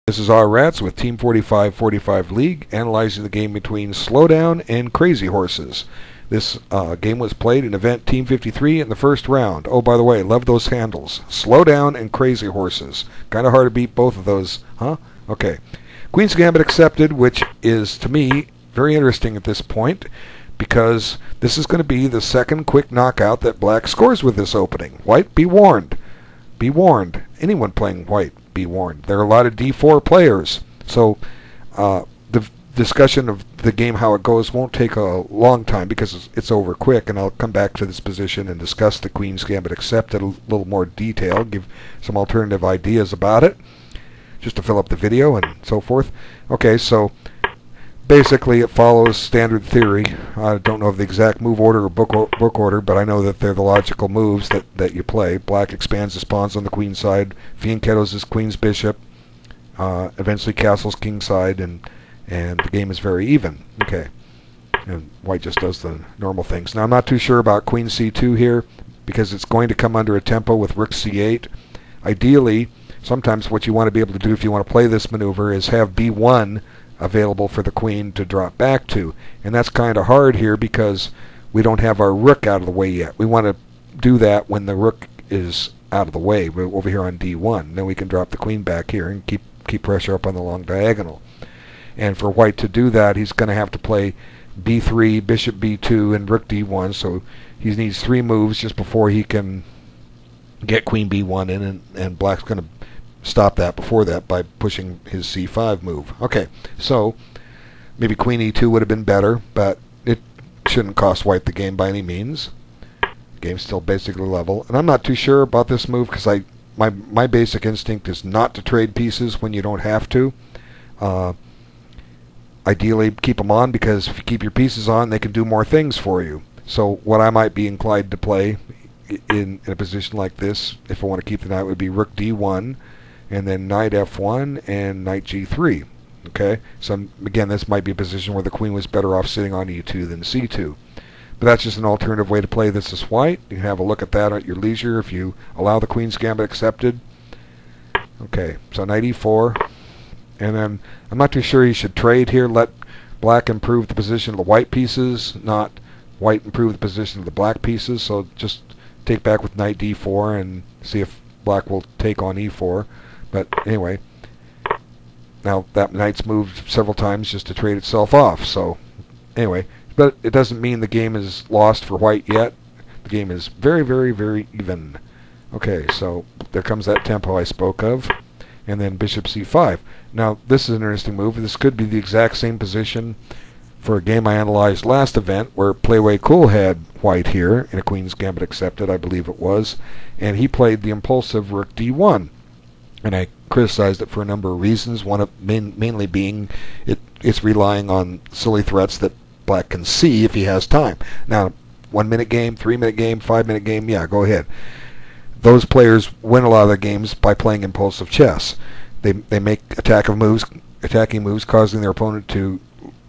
This is our Rats with Team 45 League, analyzing the game between Slowdown and Crazy Horses. This game was played in event Team 53 in the first round. Oh, by the way, love those handles. Slowdown and Crazy Horses. Kind of hard to beat both of those, huh? Okay. Queen's Gambit accepted, which is, to me, very interesting at this point, because this is going to be the second quick knockout that Black scores with this opening. White, be warned. Be warned. Anyone playing White, be warned. There are a lot of D4 players, so the discussion of the game, how it goes, won't take a long time because it's over quick, and I'll come back to this position and discuss the Queen's Gambit accepted a little more detail, give some alternative ideas about it, just to fill up the video and so forth. Okay, so basically it follows standard theory. I don't know of the exact move order or book order, but I know that they're the logical moves that you play. Black expands his pawns on the queen side, fianchettos his queen's bishop, eventually castles king side, and the game is very even. Okay, and White just does the normal things. Now I'm not too sure about queen c2 here, because it's going to come under a tempo with rook c8. Ideally, sometimes what you want to be able to do if you want to play this maneuver is have b1 available for the queen to drop back to, and that's kind of hard here because we don't have our rook out of the way yet. We want to do that when the rook is out of the way. We're over here on d1. Then we can drop the queen back here and keep pressure up on the long diagonal. And for White to do that, he's going to have to play b3, bishop b2, and rook d1. So he needs 3 moves just before he can get queen b1 in, and Black's going to stop that before that by pushing his c5 move. Okay, so maybe queen e2 would have been better, but it shouldn't cost White the game by any means. The game's still basically level, and I'm not too sure about this move because my basic instinct is not to trade pieces when you don't have to. Ideally, keep them on, because if you keep your pieces on, they can do more things for you. So what I might be inclined to play in a position like this, if I want to keep the knight, would be rook d1, and then knight f1 and knight g3. Okay, so again, this might be a position where the queen was better off sitting on e2 than c2. But that's just an alternative way to play this as White. You can have a look at that at your leisure if you allow the Queen's Gambit accepted. Okay, so knight e4, and then I'm not too sure you should trade here. Let Black improve the position of the White pieces, not White improve the position of the Black pieces. So just take back with knight d4 and see if Black will take on e4. But anyway, now that knight's moved several times just to trade itself off. So anyway, but it doesn't mean the game is lost for White yet. The game is very, very, very even. Okay, so there comes that tempo I spoke of, and then bishop c5. Now this is an interesting move. This could be the exact same position for a game I analyzed last event where Playway Cool had White here in a Queen's Gambit accepted, I believe it was, and he played the impulsive rook d1. And I criticized it for a number of reasons, one of mainly being it's relying on silly threats that Black can see if he has time. Now, 1 minute game, 3 minute game, 5 minute game, yeah, go ahead. Those players win a lot of their games by playing impulsive chess. They make attacking moves, causing their opponent to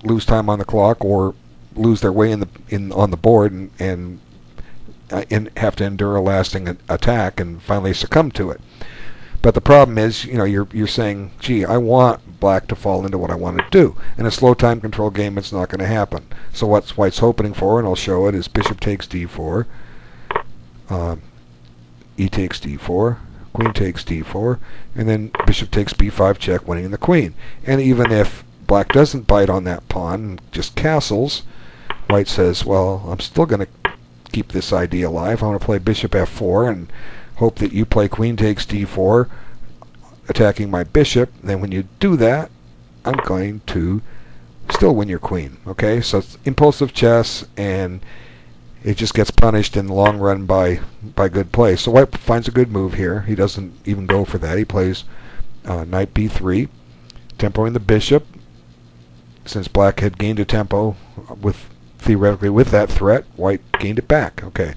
lose time on the clock or lose their way on the board and have to endure a lasting attack and finally succumb to it. But the problem is, you know, you're saying, gee, I want Black to fall into what I want to do. In a slow time control game, it's not going to happen. So what's White's hoping for, and I'll show it, is bishop takes d4, e takes d4, queen takes d4, and then bishop takes b5 check, winning the queen. And even if Black doesn't bite on that pawn and just castles, White says, well, I'm still going to keep this idea alive. I want to play bishop f4 and hope that you play queen takes d4, attacking my bishop. Then when you do that, I'm going to still win your queen. Okay, so it's impulsive chess, and it just gets punished in the long run by good play. So White finds a good move here. He doesn't even go for that. He plays knight b3, tempoing the bishop. Since Black had gained a tempo theoretically with that threat, White gained it back. Okay,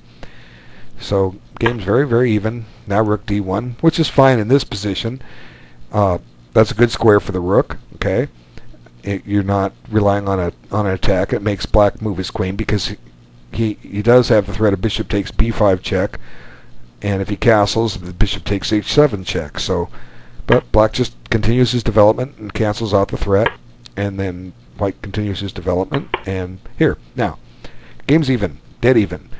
so game's very, very even. Now rook d1, which is fine in this position. That's a good square for the rook. Okay, you're not relying on an attack. It makes Black move his queen because he does have the threat of bishop takes b5 check, and if he castles, the bishop takes h7 check. So But black just continues his development and cancels out the threat, and then white continues his development, and here. Now, game's even, dead even.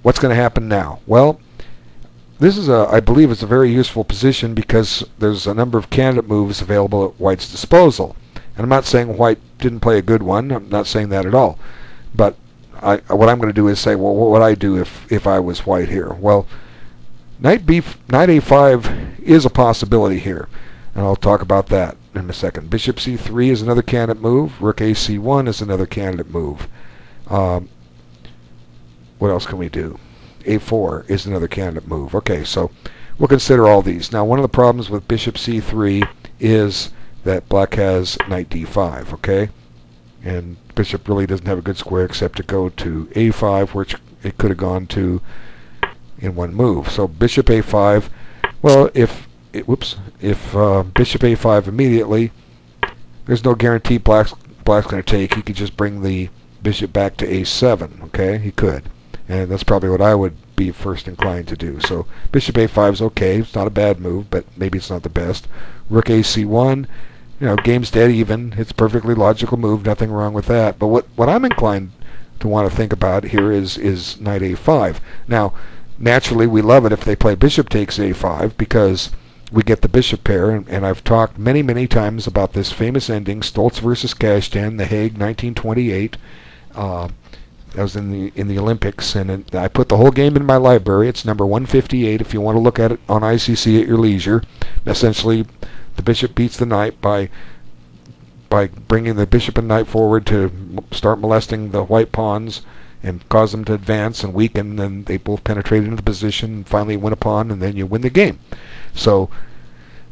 What's going to happen now? Well, this is I believe it's a very useful position because there's a number of candidate moves available at white's disposal. And I'm not saying white didn't play a good one. I'm not saying that at all. But what I'm going to do is say, well, what would I do if I was white here? Well, knight a5 is a possibility here, and I'll talk about that in a second. Bishop c3 is another candidate move. Rook a c1 is another candidate move. What else can we do? a4 is another candidate move. Okay, so we'll consider all these. Now, one of the problems with bishop c3 is that black has knight d5, okay? And bishop really doesn't have a good square except to go to a5, which it could have gone to in one move. So bishop a5, well, if bishop a5 immediately, there's no guarantee black's going to take. He could just bring the bishop back to a7, okay? He could. And that's probably what I would be first inclined to do. So bishop a5 is okay. It's not a bad move, but maybe it's not the best. Rook a c1, you know, game's dead even. It's a perfectly logical move. Nothing wrong with that. But what I'm inclined to want to think about here is knight a5. Now, naturally, we love it if they play bishop takes a5 because we get the bishop pair. And I've talked many, many times about this famous ending, Stoltz versus Kashtan, The Hague, 1928. That was in the Olympics, and I put the whole game in my library. It's number 158 if you want to look at it on ICC at your leisure. Essentially, the bishop beats the knight by bringing the bishop and knight forward to start molesting the white pawns and cause them to advance and weaken, and they both penetrate into the position and finally win a pawn, and then you win the game. So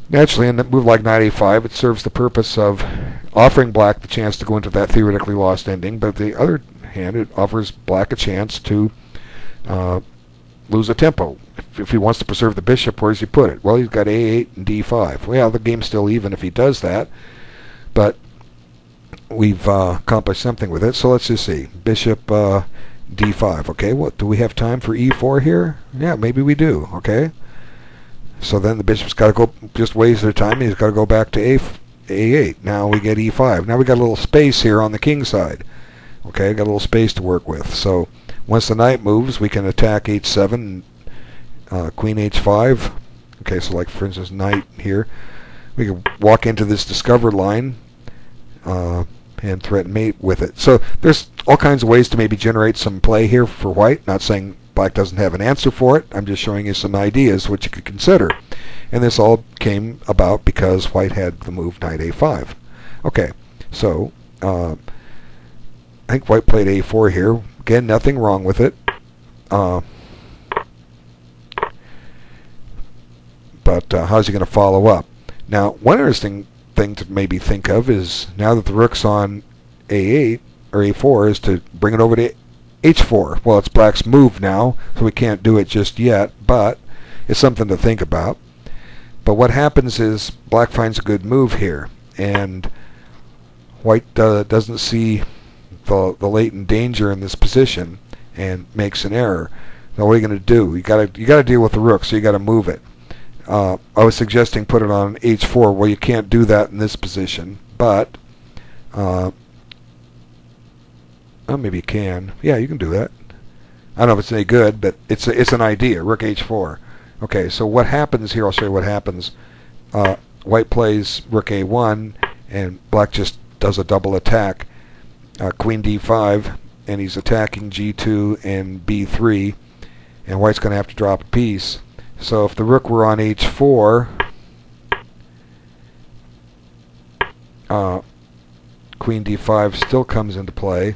naturally, in a move like knight a5, it serves the purpose of offering black the chance to go into that theoretically lost ending, but the other hand, it offers black a chance to lose a tempo. If he wants to preserve the bishop, where does he put it? Well, he's got a8 and d5. Well, the game's still even if he does that, but we've accomplished something with it. So let's just see. Bishop d5. Okay, what do we have time for e4 here? Yeah, maybe we do. Okay, so then the bishop's got to go just ways at a time. He's got to go back to a8. Now we get e5. Now we got a little space here on the king side. Okay, got a little space to work with. So once the knight moves, we can attack h7, queen h5. Okay, so like for instance, knight here. We can walk into this discovered line and threaten mate with it. So there's all kinds of ways to maybe generate some play here for white. Not saying black doesn't have an answer for it. I'm just showing you some ideas which you could consider. And this all came about because white had the move knight a5. Okay, so I think white played a4 here. Again, nothing wrong with it. But how's he going to follow up? Now, one interesting thing to maybe think of is now that the rook's on a8 or a4 is to bring it over to h4. Well, it's black's move now, so we can't do it just yet, but it's something to think about. But what happens is black finds a good move here, and white doesn't see the latent danger in this position and makes an error. Now what are you going to do? You got to deal with the rook, so you got to move it. I was suggesting put it on h4. Well, you can't do that in this position, but oh, maybe you can. Yeah, you can do that. I don't know if it's any good, but it's an idea. Rook h4. Okay, so what happens here? I'll show you what happens. White plays rook a1, and black just does a double attack. Queen d5, and he's attacking g2 and b3, and white's going to have to drop a piece. So if the rook were on h4, queen d5 still comes into play.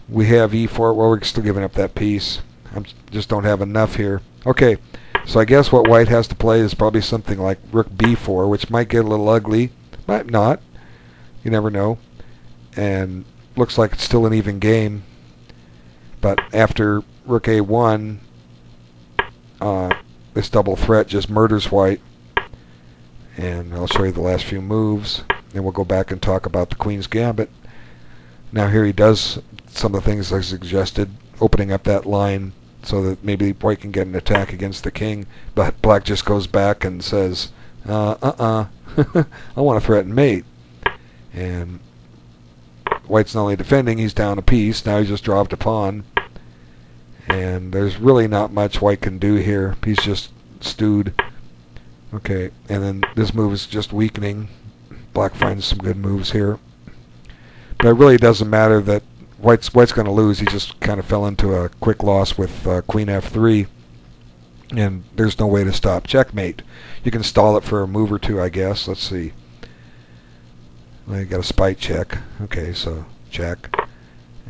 We have e4. Well, we're still giving up that piece. I just don't have enough here. Okay, so I guess what white has to play is probably something like rook b4, which might get a little ugly, might not. You never know. And looks like it's still an even game. But after rook a1, this double threat just murders white. And I'll show you the last few moves. Then we'll go back and talk about the queen's gambit. Now here he does some of the things I suggested, opening up that line so that maybe white can get an attack against the king. But black just goes back and says, I want to threaten mate. And white's not only defending, he's down a piece. Now he's just dropped a pawn. And there's really not much white can do here. He's just stewed. Okay, and then this move is just weakening. Black finds some good moves here. But it really doesn't matter that white's going to lose. He just kind of fell into a quick loss with queen f3. And there's no way to stop checkmate. You can stall it for a move or two, I guess. Let's see. Well, you got a spite check. Okay, so check.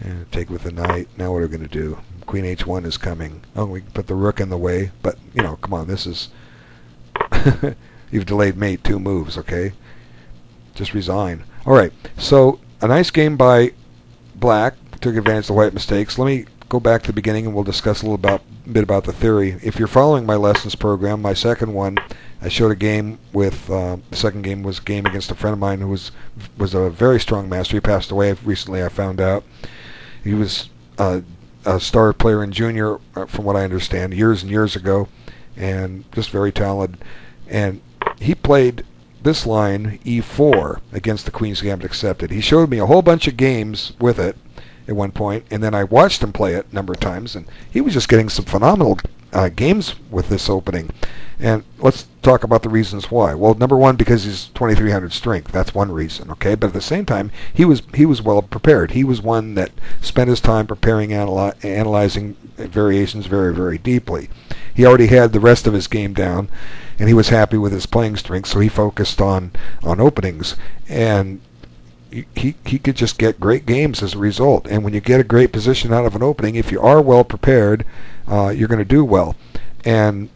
And take with the knight. Now what are we going to do? Queen h1 is coming. Oh, we can put the rook in the way. But, you know, come on, this is... You've delayed mate 2 moves, okay? Just resign. Alright, so a nice game by black. Took advantage of the white mistakes. Let me go back to the beginning and we'll discuss a little bit about the theory. If you're following my lessons program, my second one, I showed a game with, the second game was a game against a friend of mine who was a very strong master. He passed away recently, I found out. He was a star player in junior, from what I understand, years and years ago, and just very talented. And he played this line, e4, against the Queen's Gambit accepted. He showed me a whole bunch of games with it at one point, and then I watched him play it a number of times, and he was just getting some phenomenal games with this opening. And let's talk about the reasons why. Well, number one, because he's 2300 strength. That's one reason, okay? But at the same time, he was well prepared. He was one that spent his time preparing, analyzing variations very, very deeply. He already had the rest of his game down, and he was happy with his playing strength, so he focused on openings. And he could just get great games as a result. And when you get a great position out of an opening, if you are well prepared, you're going to do well. And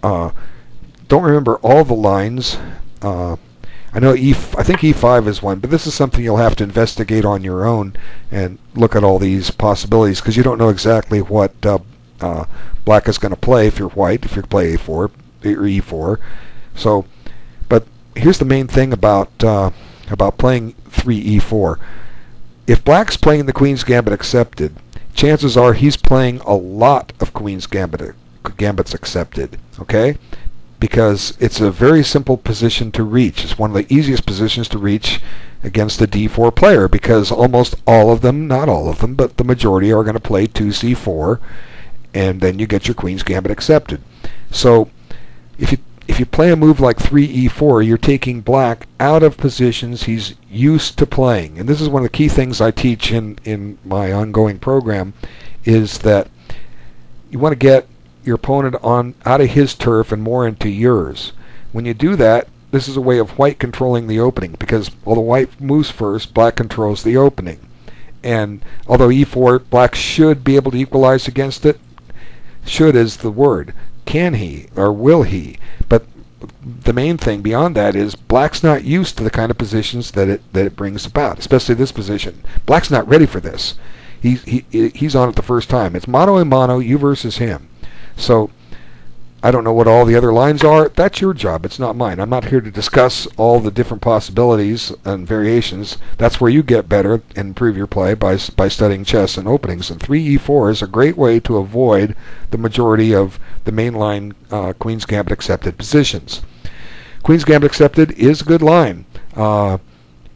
don't remember all the lines. I know I think e5 is one, but this is something you'll have to investigate on your own and look at all these possibilities, because you don't know exactly what black is going to play if you're white, if you play a4 or e4. So, but here's the main thing about playing 3e4. If black's playing the Queen's Gambit accepted, chances are he's playing a lot of Queen's Gambits accepted, okay? Because it's a very simple position to reach. It's one of the easiest positions to reach against the d4 player, because almost all of them, not all of them, but the majority are going to play 2c4, and then you get your Queen's Gambit accepted. So if you play a move like 3e4, you're taking black out of positions he's used to playing. And this is one of the key things I teach in my ongoing program, is that you want to get your opponent out of his turf and more into yours. When you do that, this is a way of white controlling the opening, because although white moves first, black controls the opening. And although e4, black should be able to equalize against it. Should is the word. Can he, or will he? But the main thing beyond that is black's not used to the kind of positions that it brings about, especially this position. Black's not ready for this. He's on it the first time. It's mano a mano, you versus him. So I don't know what all the other lines are. That's your job. It's not mine. I'm not here to discuss all the different possibilities and variations. That's where you get better and improve your play, by studying chess and openings. And 3e4 is a great way to avoid the majority of the mainline Queen's Gambit accepted positions. Queen's Gambit accepted is a good line.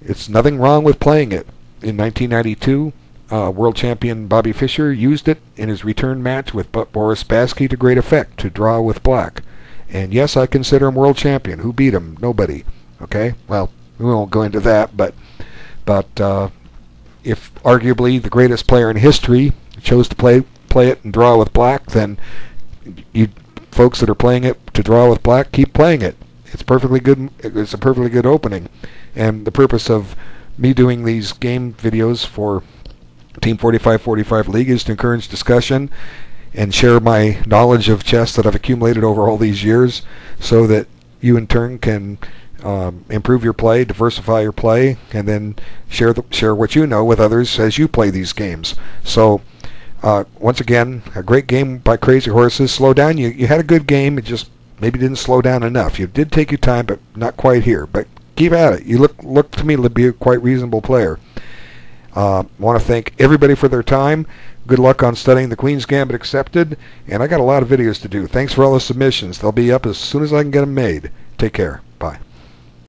It's nothing wrong with playing it. In 1992, world champion Bobby Fischer used it in his return match with Boris Spassky to great effect to draw with black. And yes, I consider him world champion. Who beat him? Nobody. Okay? Well, we won't go into that, but if arguably the greatest player in history chose to play it and draw with black, then you folks that are playing it to draw with black, keep playing it. It's perfectly good. It's a perfectly good opening. And the purpose of me doing these game videos for Team 45 League is to encourage discussion and share my knowledge of chess that I've accumulated over all these years, so that you in turn can improve your play, diversify your play, and then share what you know with others as you play these games. So once again, a great game by Crazy Horses. Slow down. You had a good game. It just maybe didn't slow down enough. You did take your time, but not quite here. But keep at it. You look to me to be a quite reasonable player. Want to thank everybody for their time. Good luck on studying the Queen's Gambit accepted. And I got a lot of videos to do. Thanks for all the submissions. They'll be up as soon as I can get them made. Take care.